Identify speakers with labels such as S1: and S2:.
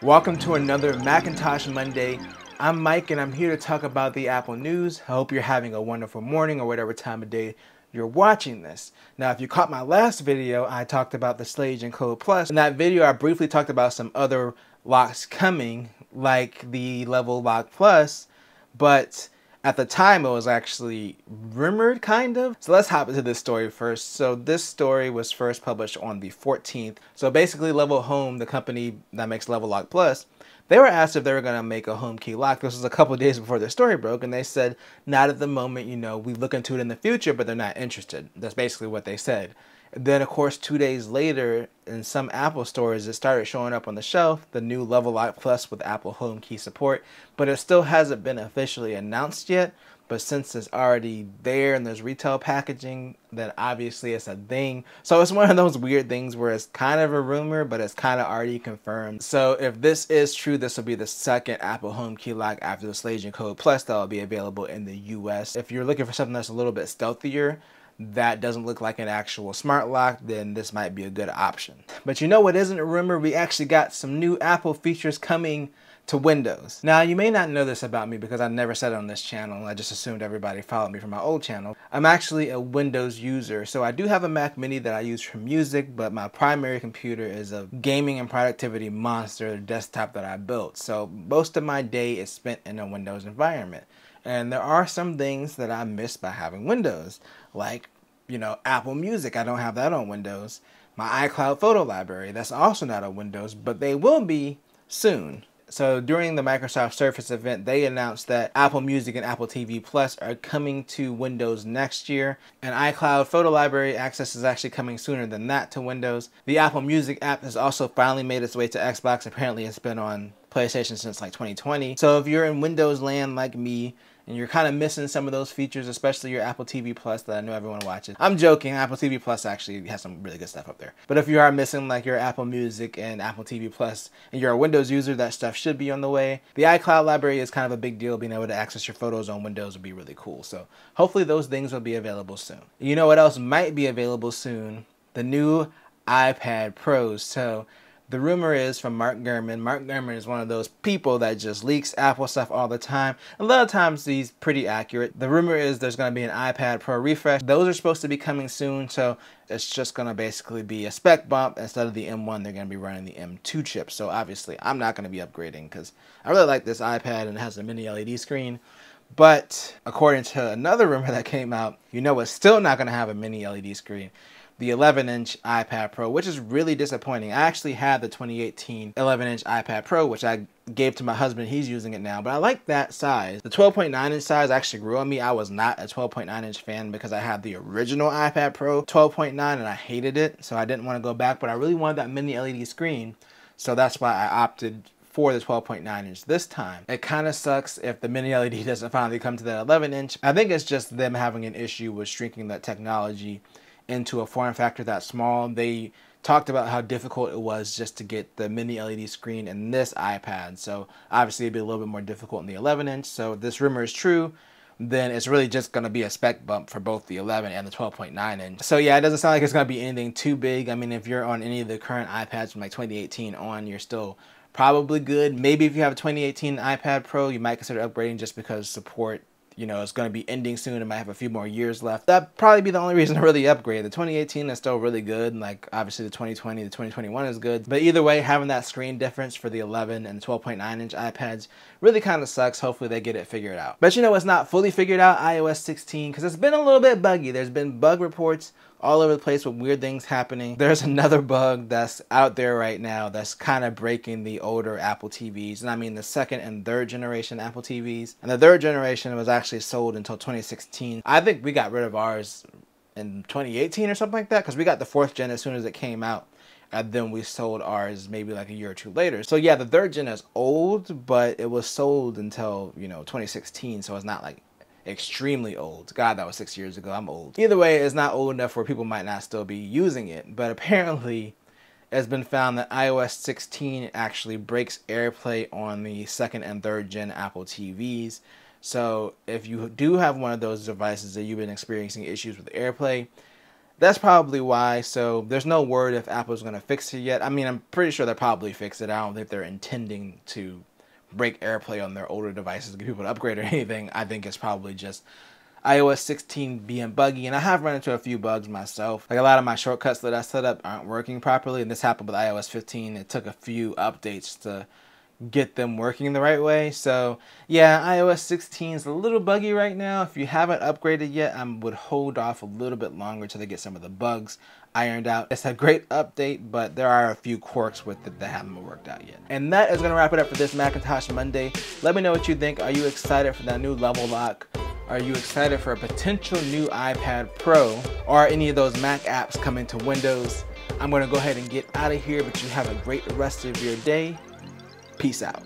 S1: Welcome to another Macintosh Monday. I'm Mike and I'm here to talk about the Apple news. I hope you're having a wonderful morning or whatever time of day you're watching this. Now, if you caught my last video, I talked about the Slage Encode Plus. In that video, I briefly talked about some other locks coming, like the Level Lock Plus, but at the time it was actually rumored, kind of. So let's hop into this story first. So this story was first published on the 14th. So basically Level Home, the company that makes Level Lock Plus, they were asked if they were going to make a home key lock. This was a couple of days before the story broke, and they said, not at the moment, we look into it in the future, but they're not interested. That's basically what they said. Then, of course, 2 days later, in some Apple stores, it started showing up on the shelf, the new Level Lock Plus with Apple Home Key support, but it still hasn't been officially announced yet. But since it's already there and there's retail packaging, then obviously it's a thing. So it's one of those weird things where it's kind of a rumor, but it's kind of already confirmed. So if this is true, this will be the second Apple Home Key lock after the Slage Encode Plus that will be available in the US. If you're looking for something that's a little bit stealthier, that doesn't look like an actual smart lock, then this might be a good option. But you know what isn't a rumor? We actually got some new Apple features coming to Windows. Now, you may not know this about me because I never said it on this channel. I just assumed everybody followed me from my old channel. I'm actually a Windows user, so I do have a Mac Mini that I use for music, but my primary computer is a gaming and productivity monster desktop that I built. So most of my day is spent in a Windows environment. And there are some things that I miss by having Windows, like, Apple Music. I don't have that on Windows. My iCloud photo library, that's also not on Windows, but they will be soon. So during the Microsoft Surface event, they announced that Apple Music and Apple TV Plus are coming to Windows next year. And iCloud Photo Library access is actually coming sooner than that to Windows. The Apple Music app has also finally made its way to Xbox. Apparently it's been on PlayStation since like 2020. So if you're in Windows land like me, and you're kind of missing some of those features, especially your Apple TV Plus that I know everyone watches. I'm joking, Apple TV Plus actually has some really good stuff up there. But if you are missing like your Apple Music and Apple TV Plus, and you're a Windows user, that stuff should be on the way. The iCloud library is kind of a big deal. Being able to access your photos on Windows would be really cool. So hopefully those things will be available soon. You know what else might be available soon? The new iPad Pros. So the rumor is from Mark Gurman. Mark Gurman is one of those people that just leaks Apple stuff all the time. A lot of times he's pretty accurate. The rumor is there's going to be an iPad Pro refresh. Those are supposed to be coming soon, so it's just going to basically be a spec bump. Instead of the M1, they're going to be running the M2 chip. So obviously, I'm not going to be upgrading because I really like this iPad and it has a mini LED screen. But according to another rumor that came out, it's still not going to have a mini LED screen. The 11-inch iPad Pro, which is really disappointing. I actually had the 2018 11-inch iPad Pro, which I gave to my husband. He's using it now, but I like that size. The 12.9-inch size actually grew on me. I was not a 12.9-inch fan because I had the original iPad Pro 12.9 and I hated it, so I didn't want to go back, but I really wanted that mini LED screen, so that's why I opted for the 12.9-inch this time. It kind of sucks if the mini LED doesn't finally come to that 11-inch. I think it's just them having an issue with shrinking that technology into a form factor that small. They talked about how difficult it was just to get the mini LED screen in this iPad. So obviously it'd be a little bit more difficult in the 11-inch. So if this rumor is true, then it's really just going to be a spec bump for both the 11 and the 12.9-inch. So yeah, it doesn't sound like it's going to be anything too big. I mean, if you're on any of the current iPads from like 2018 on, you're still probably good. Maybe if you have a 2018 iPad Pro, you might consider upgrading just because support it's going to be ending soon. It might have a few more years left. That'd probably be the only reason to really upgrade. The 2018 is still really good. Like, obviously, the 2020, the 2021 is good. But either way, having that screen difference for the 11 and 12.9-inch iPads really kind of sucks. Hopefully, they get it figured out. But it's not fully figured out, iOS 16, because it's been a little bit buggy. There's been bug reports all over the place with weird things happening. There's another bug that's out there right now that's kind of breaking the older Apple TVs. And I mean the second and third generation Apple TVs. And the third generation was actually sold until 2016. I think we got rid of ours in 2018 or something like that, because we got the fourth gen as soon as it came out. And then we sold ours maybe like a year or two later. So yeah, the third gen is old, but it was sold until, 2016. So it's not like extremely old. God, that was 6 years ago. I'm old. Either way, it's not old enough where people might not still be using it. But apparently, it's been found that iOS 16 actually breaks AirPlay on the second and third gen Apple TVs. So if you do have one of those devices that you've been experiencing issues with AirPlay, that's probably why. So there's no word if Apple's going to fix it yet. I mean, I'm pretty sure they'll probably fix it. I don't think they're intending to break AirPlay on their older devices to get people to upgrade or anything. I think it's probably just iOS 16 being buggy, and I have run into a few bugs myself. Like a lot of my shortcuts that I set up aren't working properly, and this happened with iOS 15. It took a few updates to get them working the right way. So yeah, iOS 16 is a little buggy right now. If you haven't upgraded yet, I would hold off a little bit longer till they get some of the bugs ironed out. It's a great update, but there are a few quirks with it that haven't been worked out yet. And that is going to wrap it up for this Macintosh Monday. Let me know what you think. Are you excited for that new level lock? Are you excited for a potential new iPad Pro or any of those Mac apps coming to Windows? I'm going to go ahead and get out of here, but you have a great rest of your day. Peace out.